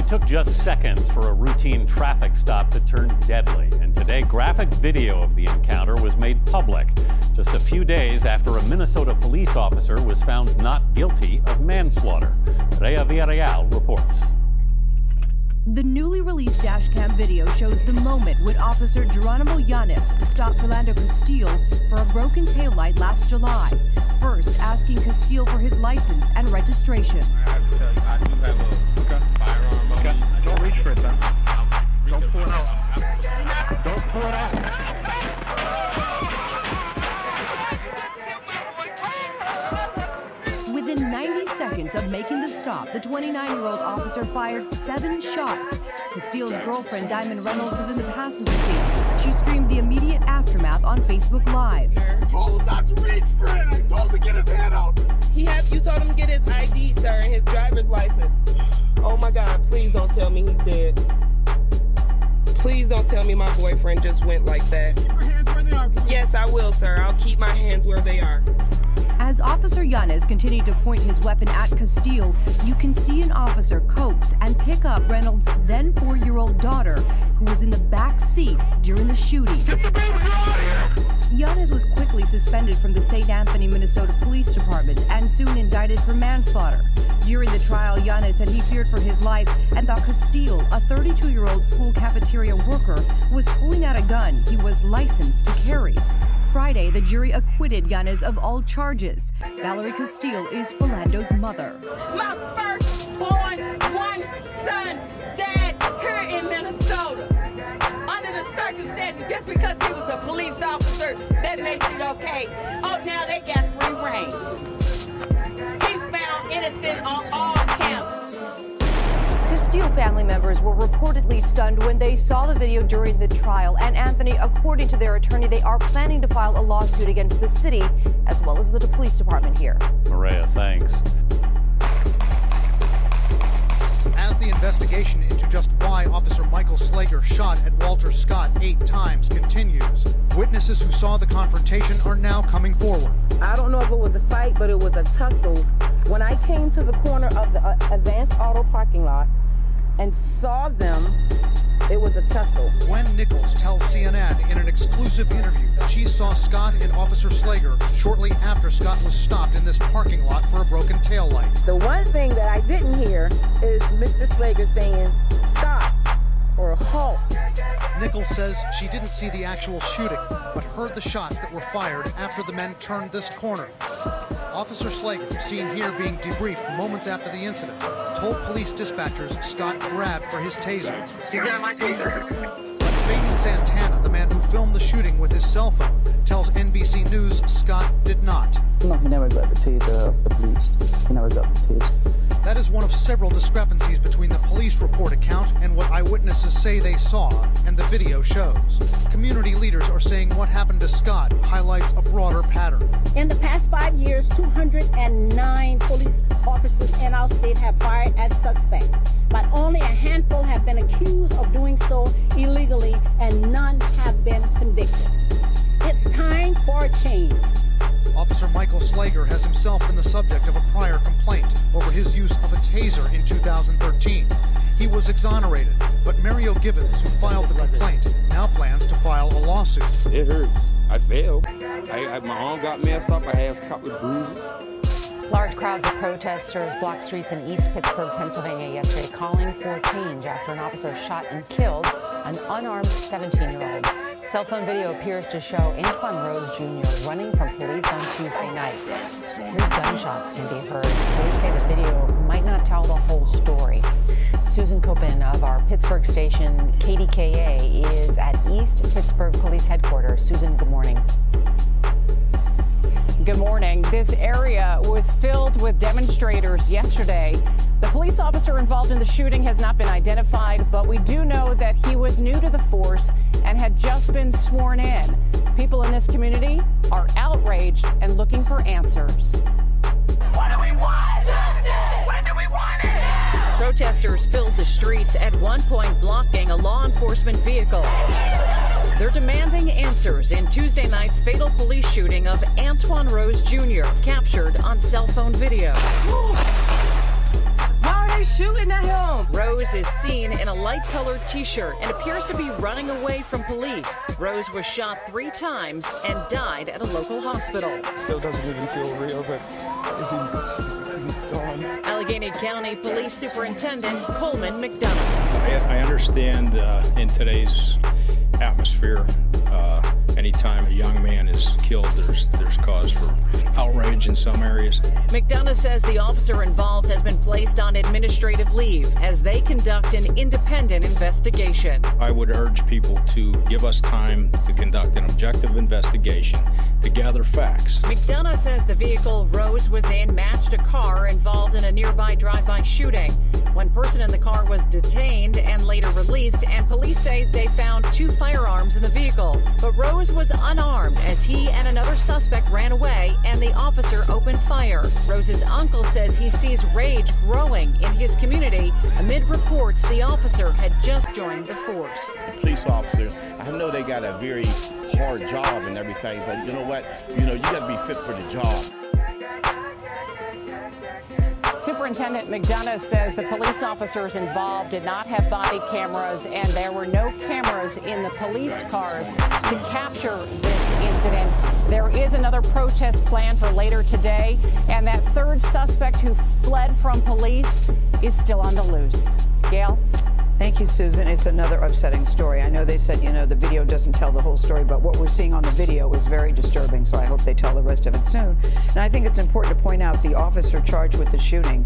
Took just seconds for a routine traffic stop to turn deadly, and today graphic video of the encounter was made public just a few days after a Minnesota police officer was found not guilty of manslaughter. Rhea Villarreal reports. The newly released dashcam video shows the moment when Officer Geronimo Yanez stopped Rolando Castile for a broken taillight last July, first asking Castile for his license and registration. I have to tell you, I do have a firearm. Okay. Don't reach for it, then. Don't pull it out. Don't pull it out. Within 90 seconds of making the stop, the 29-year-old officer fired 7 shots. Castile's girlfriend, Diamond Reynolds, was in the passenger seat. She streamed the immediate aftermath on Facebook Live. I told him not to reach for it. I told him to get his hand out. You told him to get his ID, sir, and his driver's license. Oh my God, please don't tell me he's dead. Please don't tell me my boyfriend just went like that. Keep your hands where they are, please. Yes, I will, sir. I'll keep my hands where they are. As Officer Yanez continued to point his weapon at Castile, you can see an officer coax and pick up Reynolds' then 4-year-old daughter, who was in the back seat during the shooting. Get the baby girl out of here! Yanez was quickly suspended from the St. Anthony, Minnesota Police Department and soon indicted for manslaughter. During the trial, Yanez said he feared for his life and thought Castile, a 32-year-old school cafeteria worker, was pulling out a gun he was licensed to carry. Friday, the jury acquitted Yanez of all charges. Valerie Castile is Philando's mother. My firstborn one son died here in Minnesota. Under the circumstances, just because he was a police officer, that makes it okay. Oh, now they got free reign. He's found innocent on all counts. Castile family members were reportedly stunned when they saw the video during the trial. And Anthony, according to their attorney, they are planning to file a lawsuit against the city as well as the police department here. Maria, thanks. As the investigation into just why Officer Michael Slager shot at Walter Scott 8 times continues, witnesses who saw the confrontation are now coming forward. I don't know if it was a fight, but it was a tussle. When I came to the corner of the Advanced Auto parking lot and saw them, it was a tussle. Gwen Nichols tells CNN in an exclusive interview that she saw Scott and Officer Slager shortly after Scott was stopped in this parking lot for a broken taillight. The one thing that I didn't hear is Mr. Slager saying, stop or halt. Nichols says she didn't see the actual shooting, but heard the shots that were fired after the men turned this corner. Officer Slager, seen here being debriefed moments after the incident, told police dispatchers Scott grabbed for his taser. You got my taser. But Fabian Santana, the man who filmed the shooting with his cell phone, tells NBC News Scott did not. No, he never got the taser of the police. He never got the taser. That is one of several discrepancies between the police report account and what eyewitnesses say they saw and the video shows. Community leaders are saying what happened to Scott highlights a broader pattern. In the past 5 years, 209 police officers in our state have fired as suspects, but only a handful have been accused of doing so illegally and none have been convicted. It's time for a change. Officer Michael Slager has himself been the subject of a prior complaint over his use of a taser in 2013. He was exonerated, but Mario Gibbons, who filed the complaint, now plans to file a lawsuit. It hurts. I failed. My arm got messed up. I had a couple of bruises. Large crowds of protesters blocked streets in East Pittsburgh, Pennsylvania yesterday, calling for change after an officer shot and killed an unarmed 17-year-old. Cell phone video appears to show Antoine Rose Jr. running from police on Tuesday night. 3 gunshots can be heard. Police say the video might not tell the whole story. Susan Copen of our Pittsburgh station, KDKA, is at East Pittsburgh Police Headquarters. Susan, good morning. Good morning. This area was filled with demonstrators yesterday. The police officer involved in the shooting has not been identified, but we do know that he was new to the force and had just been sworn in. People in this community are outraged and looking for answers. What do we want? Justice! When do we want it? Protesters filled the streets, at one point blocking a law enforcement vehicle. They're demanding answers in Tuesday night's fatal police shooting of Antoine Rose Jr., captured on cell phone video. Why are they shooting at him? Rose is seen in a light-colored T-shirt and appears to be running away from police. Rose was shot 3 times and died at a local hospital. Still doesn't even feel real, but he's gone. Allegheny County Police Superintendent Coleman McDonough. I understand in today's atmosphere, anytime a young man is killed, there's cause for outrage in some areas. McDonough says the officer involved has been placed on administrative leave as they conduct an independent investigation. I would urge people to give us time to conduct an objective investigation to gather facts. McDonough says the vehicle Rose was in matched a car involved in a nearby drive-by shooting. One person in the car was detained and later released, and police say they found 2 firearms in the vehicle. But Rose was unarmed as he and another suspect ran away and the officer opened fire. Rose's uncle says he sees rage growing in his community amid reports the officer had just joined the force. Police officers, I know they got a very hard job and everything, but you know what? You got to be fit for the job. Superintendent McDonough says the police officers involved did not have body cameras and there were no cameras in the police cars to capture this incident. There is another protest planned for later today, and that 3rd suspect who fled from police is still on the loose. Gail? Thank you, Susan. It's another upsetting story. I know they said, the video doesn't tell the whole story, but what we're seeing on the video is very disturbing, so I hope they tell the rest of it soon. And I think it's important to point out the officer charged with the shooting,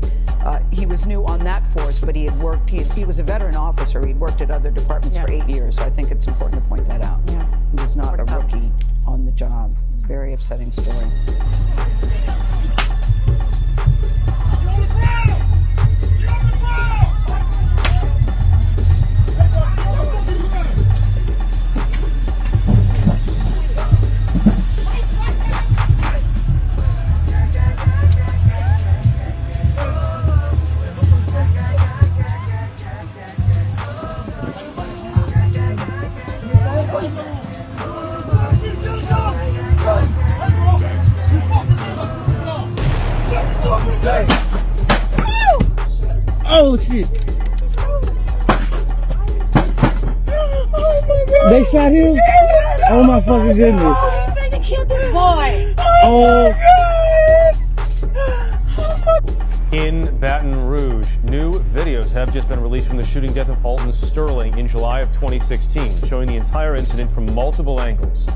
he was new on that force, but he had worked, he was a veteran officer. He'd worked at other departments for 8 years, so I think it's important to point that out. Yeah. He was not a rookie on the job. Very upsetting story. Oh shit! They shot him? Oh my fucking goodness! They killed this boy! Oh! In Baton Rouge, new videos have just been released from the shooting death of Alton Sterling in July of 2016, showing the entire incident from multiple angles.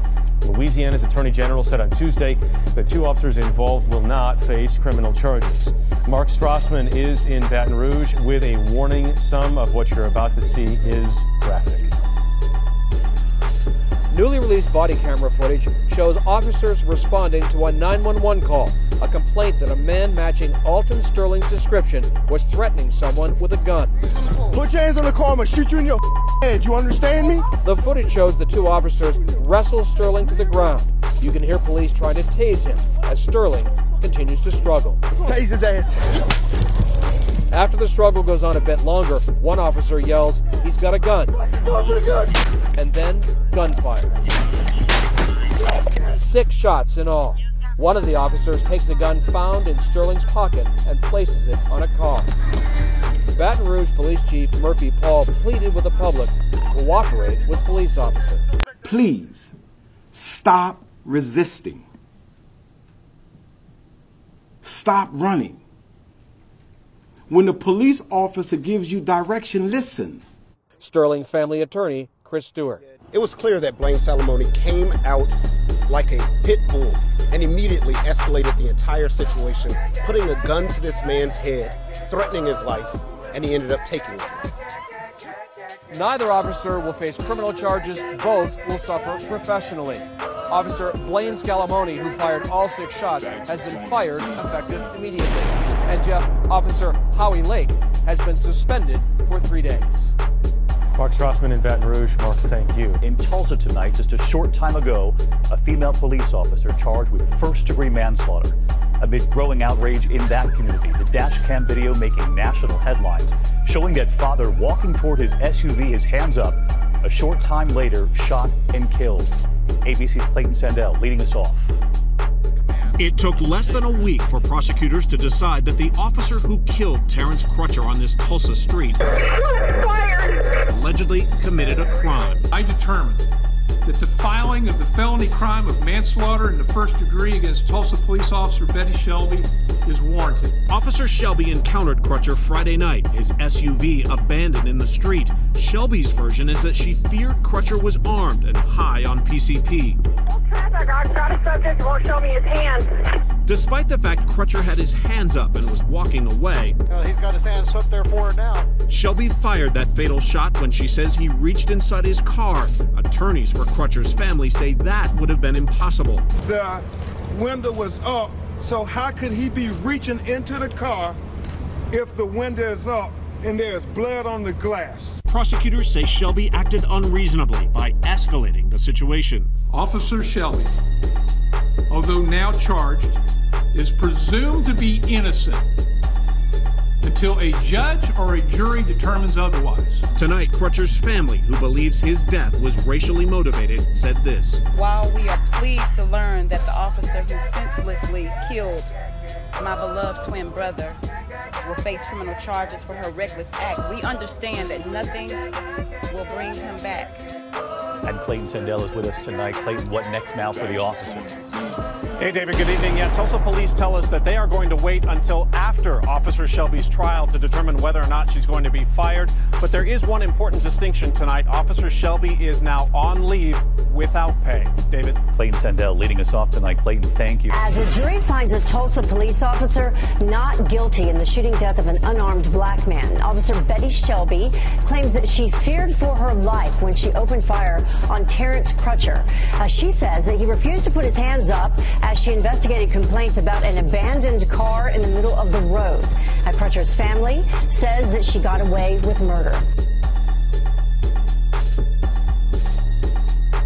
Louisiana's Attorney General said on Tuesday the 2 officers involved will not face criminal charges. Mark Strassman is in Baton Rouge with a warning. Some of what you're about to see is graphic. Newly released body camera footage shows officers responding to a 911 call, a complaint that a man matching Alton Sterling's description was threatening someone with a gun. Put your hands on the car, I'm gonna shoot you in your head. You understand me? The footage shows the 2 officers wrestle Sterling to the ground. You can hear police trying to tase him as Sterling continues to struggle. Tase his ass. After the struggle goes on a bit longer, one officer yells, "He's got a gun." And then gunfire. 6 shots in all. One of the officers takes the gun found in Sterling's pocket and places it on a car. Baton Rouge Police Chief Murphy Paul pleaded with the public to cooperate with police officers. Please stop resisting. stop running. When the police officer gives you direction, listen. Sterling family attorney Chris Stewart. It was clear that Blaine Salamone came out like a pit bull and immediately escalated the entire situation, putting a gun to this man's head, threatening his life, and he ended up taking it. Neither officer will face criminal charges. Both will suffer professionally. Officer Blaine Salamone, who fired all 6 shots, has been fired effective immediately. And Jeff, Officer Howie Lake has been suspended for 3 days. Mark Strassman in Baton Rouge. Mark, thank you. In Tulsa tonight, just a short time ago, a female police officer charged with first-degree manslaughter. Amid growing outrage in that community, the dash cam video making national headlines, showing that father walking toward his SUV, his hands up, a short time later, shot and killed. ABC's Clayton Sandell leading us off. It took less than a week for prosecutors to decide that the officer who killed Terrence Crutcher on this Tulsa street allegedly committed a crime. I determined that the filing of the felony crime of manslaughter in the first degree against Tulsa police officer Betty Shelby is warranted. Officer Shelby encountered Crutcher Friday night, his SUV abandoned in the street. Shelby's version is that she feared Crutcher was armed and high on PCP. Won't show me his hands. Despite the fact Crutcher had his hands up and was walking away, he's got his hands up there for her now. Shelby fired that fatal shot when she says he reached inside his car. Attorneys for Crutcher's family say that would have been impossible. The window was up, so how could he be reaching into the car if the window is up and there's blood on the glass? Prosecutors say Shelby acted unreasonably by escalating the situation. Officer Shelby, although now charged, is presumed to be innocent until a judge or a jury determines otherwise. Tonight, Crutcher's family, who believes his death was racially motivated, said this. While we are pleased to learn that the officer who senselessly killed my beloved twin brother will face criminal charges for her reckless act, we understand that nothing will bring him back. And Clayton Sandell is with us tonight. Clayton, what next now for the officer? Hey, David, good evening. Yeah, Tulsa police tell us that they are going to wait until after Officer Shelby's trial to determine whether or not she's going to be fired. But there is one important distinction tonight. Officer Shelby is now on leave without pay. David? Clayton Sandell leading us off tonight. Clayton, thank you. As a jury finds a Tulsa police officer not guilty in the shooting death of an unarmed black man, Officer Betty Shelby claims that she feared for her life when she opened fire on Terrence Crutcher. She says that he refused to put his hands up as she investigated complaints about an abandoned car in the middle of the road. Crutcher's family says that she got away with murder.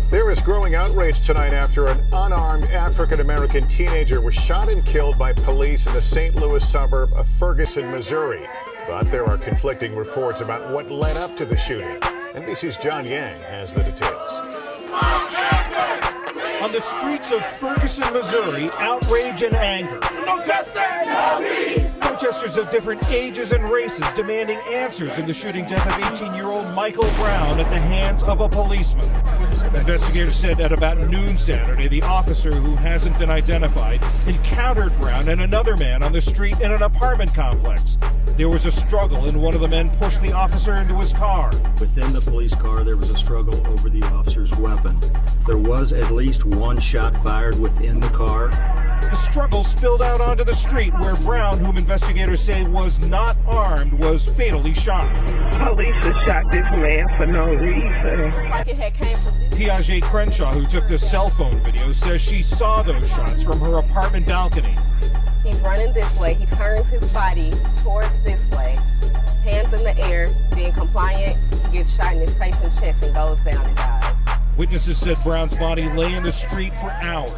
There is growing outrage tonight after an unarmed African-American teenager was shot and killed by police in the St. Louis suburb of Ferguson, Missouri. But there are conflicting reports about what led up to the shooting. NBC's John Yang has the details. On the streets of Ferguson, Missouri, outrage and anger. Protesters of different ages and races demanding answers in the shooting death of 18-year-old Michael Brown at the hands of a policeman. Investigators said at about noon Saturday, the officer, who hasn't been identified, encountered Brown and another man on the street in an apartment complex. There was a struggle, and one of the men pushed the officer into his car. Within the police car, there was a struggle over the officer's weapon. There was at least one shot fired within the car. The struggle spilled out onto the street, where Brown, whom investigators say was not armed, was fatally shot. Police have shot this man for no reason. Piaget Crenshaw, who took the cell phone video, says she saw those shots from her apartment balcony. He's running this way. He turns his body towards this way. Hands in the air, being compliant. He gets shot in his face and chest and goes down and dies. Witnesses said Brown's body lay in the street for hours.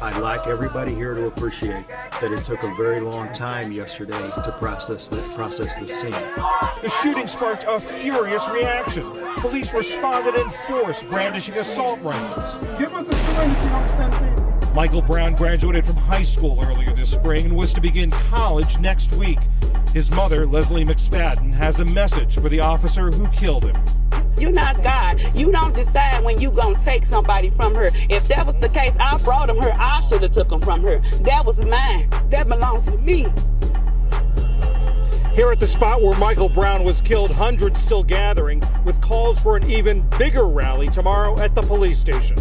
I'd like everybody here to appreciate that it took a very long time yesterday to process the scene. The shooting sparked a furious reaction. Police responded in force, brandishing assault rifles. Give us a story if you don't stand there. Michael Brown graduated from high school earlier this spring and was to begin college next week. His mother, Leslie McSpadden, has a message for the officer who killed him. You're not God. You don't decide when you gonna take somebody from her. If that was the case, I brought him her. I should have took him from her. That was mine. That belonged to me. Here at the spot where Michael Brown was killed, hundreds still gathering with calls for an even bigger rally tomorrow at the police station.